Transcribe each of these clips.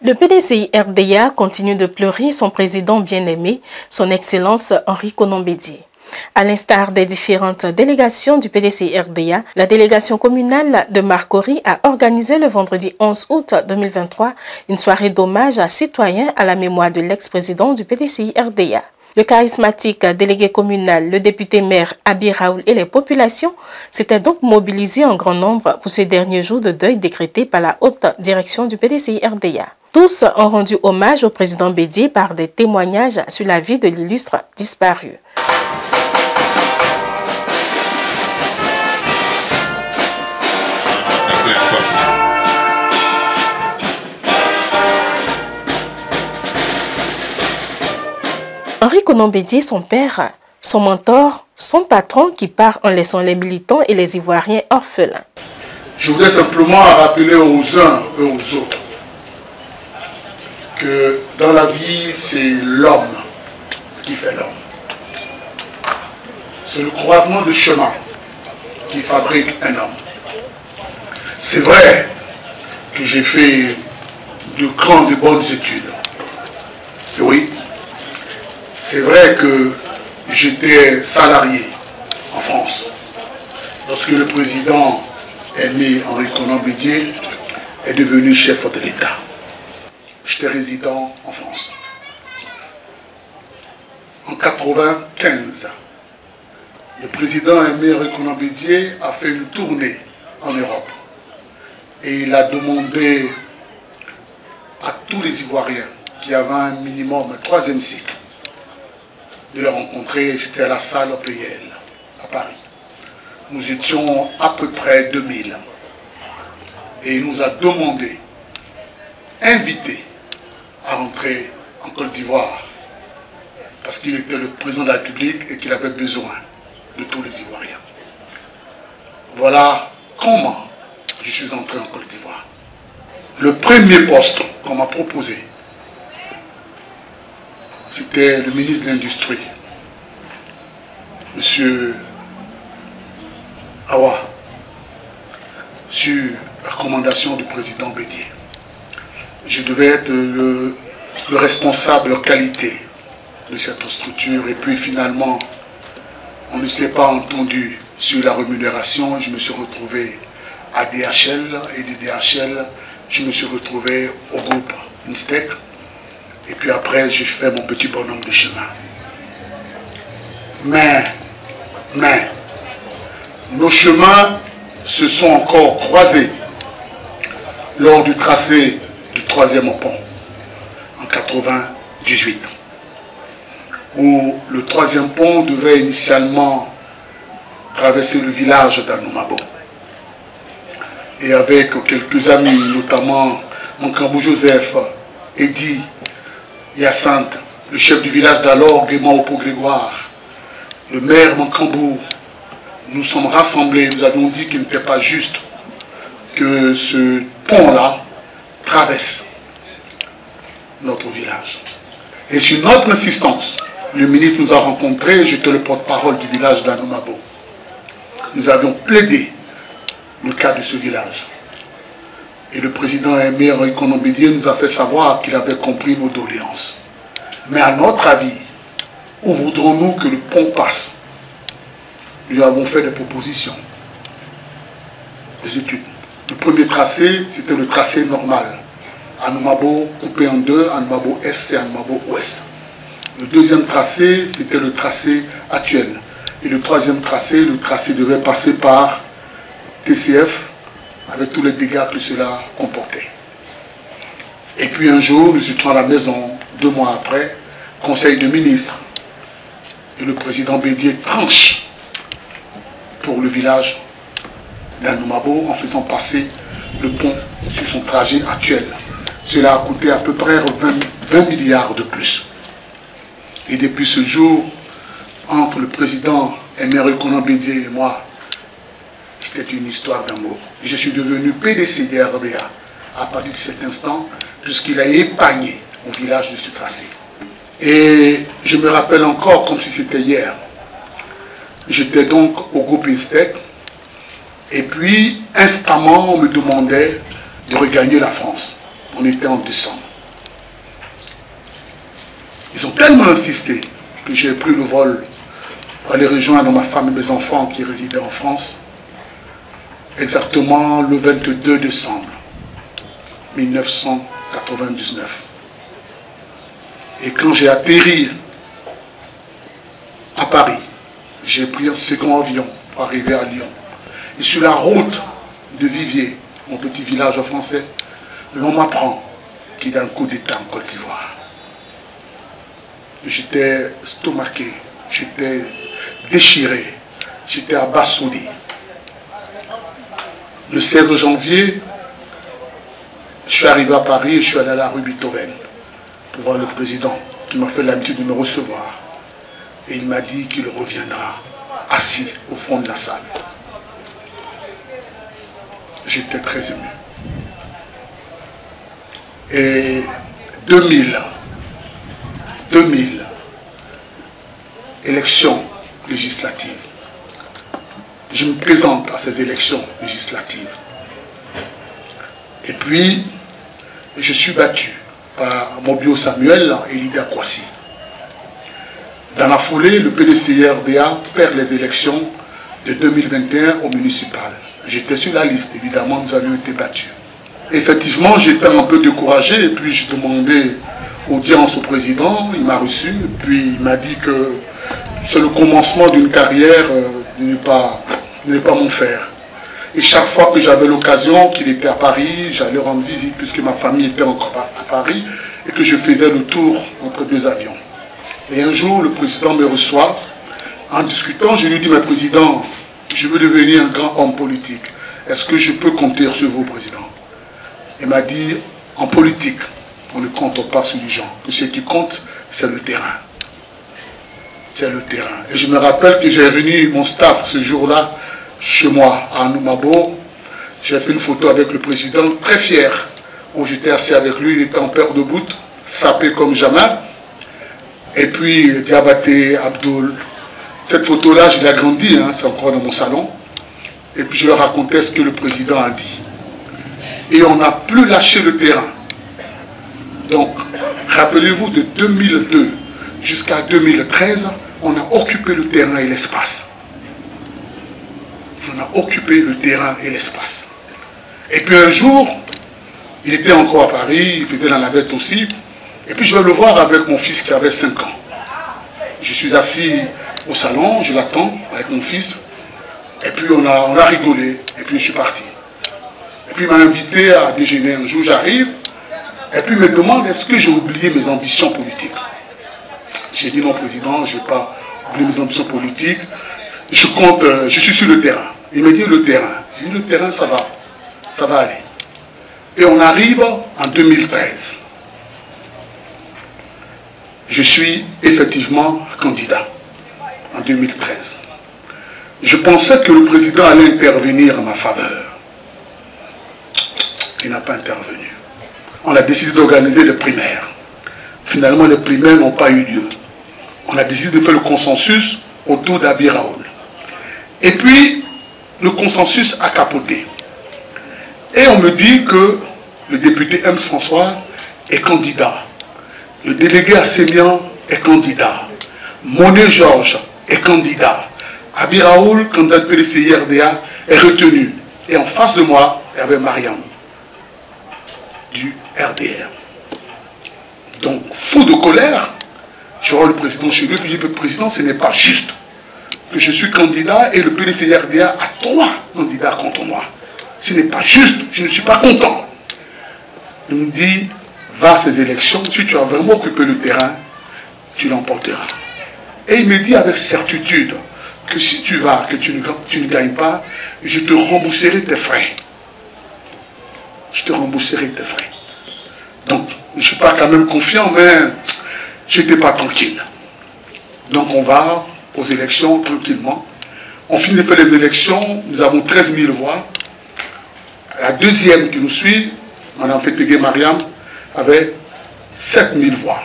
Le PDCI RDA continue de pleurer son président bien-aimé, son Excellence Henri Konan Bédié. À l'instar des différentes délégations du PDCI RDA, la délégation communale de Marcory a organisé le vendredi 11 août 2023 une soirée d'hommage à citoyens à la mémoire de l'ex-président du PDCI RDA. Le charismatique délégué communal, le député maire Abi Raoul et les populations s'étaient donc mobilisés en grand nombre pour ces derniers jours de deuil décrétés par la haute direction du PDCI RDA. Tous ont rendu hommage au président Bédié par des témoignages sur la vie de l'illustre disparu. Henri Konan Bédié, son père, son mentor, son patron qui part en laissant les militants et les Ivoiriens orphelins. Je voudrais simplement rappeler aux uns et aux autres que dans la vie, c'est l'homme qui fait l'homme. C'est le croisement de chemin qui fabrique un homme. C'est vrai que j'ai fait de grandes et bonnes études. Et oui, c'est vrai que j'étais salarié en France. Lorsque le président aimé Henri Konan Bédié est devenu chef de l'État. J'étais résident en France. En 1995, le président aimé Henri Konan Bédié a fait une tournée en Europe. Et il a demandé à tous les Ivoiriens qui avaient un minimum, un troisième cycle, de le rencontrer. C'était à la salle OPL, à Paris. Nous étions à peu près 2000. Et il nous a demandé, invité, à rentrer en Côte d'Ivoire. Parce qu'il était le président de la République et qu'il avait besoin de tous les Ivoiriens. Voilà comment je suis entré en Côte d'Ivoire. Le premier poste qu'on m'a proposé, c'était le ministre de l'Industrie, M. Awa, sur la recommandation du président Bédié. Je devais être le responsable qualité de cette structure et puis finalement, on ne s'est pas entendu sur la rémunération. Je me suis retrouvé à DHL et de DHL, je me suis retrouvé au groupe Instec. Et puis après, j'ai fait mon petit bonhomme de chemin. Mais, nos chemins se sont encore croisés lors du tracé du troisième pont, en 1998, où le troisième pont devait initialement traverser le village d'Anoumabo. Et avec quelques amis, notamment Mankambou Joseph, Eddy, Hyacinthe, le chef du village d'alors, Guéman Opo Grégoire, le maire Mankambou, nous sommes rassemblés, nous avions dit qu'il n'était pas juste que ce pont-là traverse notre village. Et sur notre insistance, le ministre nous a rencontrés, j'étais le porte-parole du village d'Anoumabo. Nous avions plaidé le cas de ce village. Et le président aimé Henri Konan Bédié nous a fait savoir qu'il avait compris nos doléances. Mais à notre avis, où voudrons-nous que le pont passe? Nous avons fait des propositions, des études. Le premier tracé, c'était le tracé normal. Anoumabo coupé en deux, Anoumabo Est et Anoumabo Ouest. Le deuxième tracé, c'était le tracé actuel. Et le troisième tracé, le tracé devait passer par TCF, avec tous les dégâts que cela comportait. Et puis un jour, nous étions à la maison, 2 mois après, conseil de ministres. Et le président Bédié tranche pour le village d'Anoumabo en faisant passer le pont sur son trajet actuel. Cela a coûté à peu près 20 milliards de plus. Et depuis ce jour, entre le président Henri Konan Bédié et moi, c'était une histoire d'amour. Je suis devenu PDCI RDA à partir de cet instant, puisqu'il a épargné mon village de ce tracé. Et je me rappelle encore comme si c'était hier. J'étais donc au groupe Instec, et puis instamment on me demandait de regagner la France. On était en décembre. Ils ont tellement insisté que j'ai pris le vol pour aller rejoindre ma femme et mes enfants qui résidaient en France, exactement le 22 décembre 1999. Et quand j'ai atterri à Paris, j'ai pris un second avion pour arriver à Lyon. Et sur la route de Viviers, mon petit village français, l'on m'apprend qu'il y a un coup d'État en Côte d'Ivoire. J'étais stomaqué, j'étais déchiré, j'étais abasourdi. Le 16 janvier, je suis arrivé à Paris et je suis allé à la rue Beethoven pour voir le président qui m'a fait l'habitude de me recevoir. Et il m'a dit qu'il reviendra assis au fond de la salle. J'étais très ému. Et 2000, élections législatives. Je me présente à ces élections législatives. Et puis, je suis battu par Mobio Samuel et Lydia Kwasi. Dans la foulée, le PDCI-RDA perd les élections de 2021 au municipal. J'étais sur la liste, évidemment, nous avions été battus. Effectivement, j'étais un peu découragé, et puis je demandais audience au président, il m'a reçu, et puis il m'a dit que c'est le commencement d'une carrière de ne pas mon faire. Et chaque fois que j'avais l'occasion qu'il était à Paris, j'allais rendre visite, puisque ma famille était encore à Paris, et que je faisais le tour entre deux avions. Et un jour, le président me reçoit. En discutant, je lui dis, mais président, je veux devenir un grand homme politique. Est-ce que je peux compter sur vous, président? Il m'a dit, en politique, on ne compte pas sur les gens. Que ce qui compte, c'est le terrain. C'est le terrain. Et je me rappelle que j'ai réuni mon staff ce jour-là, chez moi, à Anoumabo. J'ai fait une photo avec le président, très fier, où j'étais assis avec lui, il était en paire de bout, sapé comme jamais. Et puis, Diabaté, Abdoul. Cette photo-là, je l'ai agrandie, hein, c'est encore dans mon salon. Et puis, je leur racontais ce que le président a dit. Et on n'a plus lâché le terrain. Donc, rappelez-vous, de 2002 jusqu'à 2013, on a occupé le terrain et l'espace. On a occupé le terrain et l'espace. Et puis un jour, il était encore à Paris, il faisait la navette aussi. Et puis je vais le voir avec mon fils qui avait 5 ans. Je suis assis au salon, je l'attends avec mon fils. Et puis on a rigolé. Et puis je suis parti. Et puis il m'a invité à déjeuner. Un jour j'arrive. Et puis il me demande, est-ce que j'ai oublié mes ambitions politiques? J'ai dit non, président, je n'ai pas oublié mes ambitions politiques. Je compte, je suis sur le terrain. Il me dit le terrain. J'ai dit le terrain, ça va aller. Et on arrive en 2013. Je suis effectivement candidat en 2013. Je pensais que le président allait intervenir en ma faveur. Il n'a pas intervenu. On a décidé d'organiser les primaires. Finalement, les primaires n'ont pas eu lieu. On a décidé de faire le consensus autour d'Abi Raoul. Et puis, le consensus a capoté. Et on me dit que le député Ems François est candidat. Le délégué Assémian est candidat. Monet Georges est candidat. Abi Raoul, candidat de PDCI-RDA, est retenu. Et en face de moi, il y avait Mariam, du RDR. Donc, fou de colère, je vois le président chez lui, puis je dis, président, ce n'est pas juste que je suis candidat et le PDCI-RDA a 3 candidats contre moi. Ce n'est pas juste, je ne suis pas content. Il me dit, va à ces élections, si tu as vraiment occupé le terrain, tu l'emporteras. Et il me dit avec certitude que si tu vas, que tu ne gagnes pas, je te rembourserai tes frais. Je te rembourserai tes frais. Donc, je ne suis pas quand même confiant, mais je n'étais pas tranquille. Donc on va aux élections tranquillement. On finit de faire les élections, nous avons 13 000 voix. La deuxième qui nous suit, Mme Fétégué Mariam, avait 7 000 voix.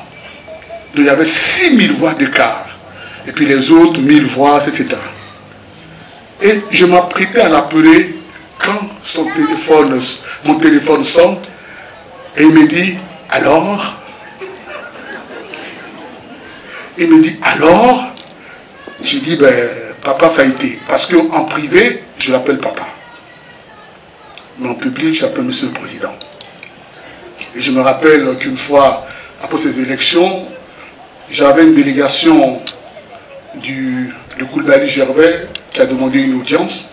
Donc il y avait 6 000 voix d'écart. Et puis les autres, 1000 voix, etc. Et je m'apprêtais à l'appeler quand mon téléphone sonne. Et il me dit, alors, Il me dit, alors? J'ai dit, ben, papa, ça a été. Parce qu'en privé, je l'appelle papa. Mais en public, j'appelle monsieur le président. Et je me rappelle qu'une fois, après ces élections, j'avais une délégation de Koulibaly Gervais qui a demandé une audience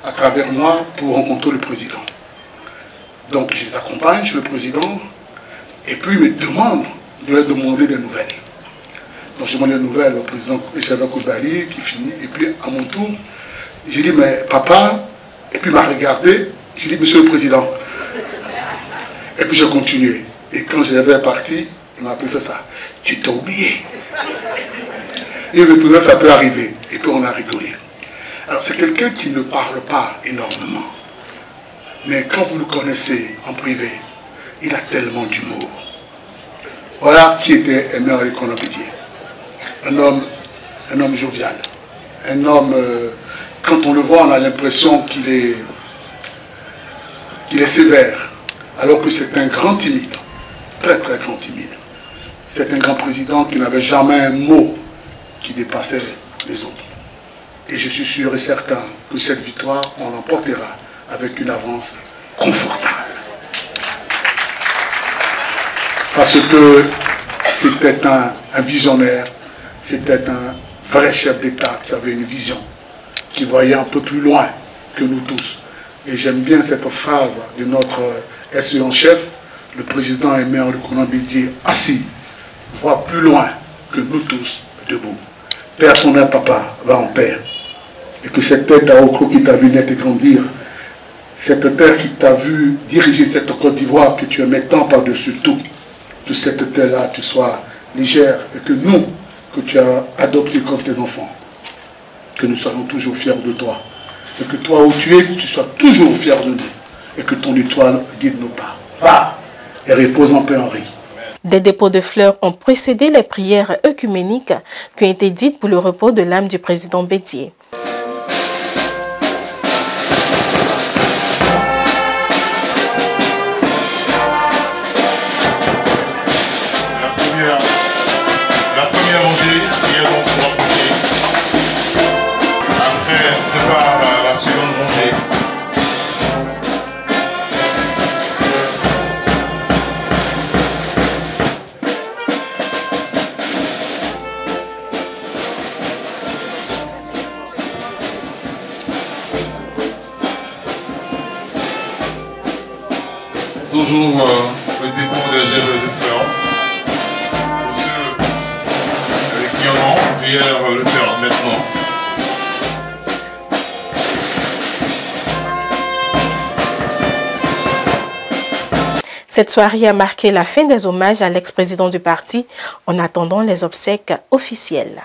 à travers moi pour rencontrer le président. Donc je les accompagne chez le président et puis il me demande de leur demander des nouvelles. Donc je demande des nouvelles au président Gervais Koulibaly qui finit et puis à mon tour, j'ai dit mais papa, et puis il m'a regardé, j'ai dit monsieur le président. Et puis j'ai continué. Et quand je devais partir, il m'a appelé ça. Tu t'as oublié. Et le président, ça peut arriver. Et puis on a rigolé. Alors c'est quelqu'un qui ne parle pas énormément. Mais quand vous le connaissez en privé, il a tellement d'humour. Voilà qui était Emer Konan-Bédié. Un homme jovial. Un homme, quand on le voit, on a l'impression qu'il est sévère. Alors que c'est un grand timide. Très très grand timide. C'est un grand président qui n'avait jamais un mot qui dépassait les autres. Et je suis sûr et certain que cette victoire, on l'emportera avec une avance confortable. Parce que c'était un visionnaire, c'était un vrai chef d'État qui avait une vision, qui voyait un peu plus loin que nous tous. Et j'aime bien cette phrase de notre SE en chef, le président Emer Konan-Bédié, assis, voit plus loin que nous tous debout. Père son âme, papa, va en paix. Et que cette tête à Oko qui t'a vu naître et grandir, cette terre qui t'a vu diriger cette Côte d'Ivoire, que tu aimais tant par-dessus tout, que cette terre-là, tu sois légère et que nous, que tu as adoptés comme tes enfants, que nous soyons toujours fiers de toi. Et que toi où tu es, tu sois toujours fier de nous. Et que ton étoile guide nos pas. Va et repose en paix, Henri. Des dépôts de fleurs ont précédé les prières œcuméniques qui ont été dites pour le repos de l'âme du président Bédié. La première rangée qui est donc pour approcher. Après, se prépare la seconde rangée. Toujours le dépôt des gènes de fleurs. Pour ceux qui en ont, prière le faire maintenant. Cette soirée a marqué la fin des hommages à l'ex-président du parti en attendant les obsèques officielles.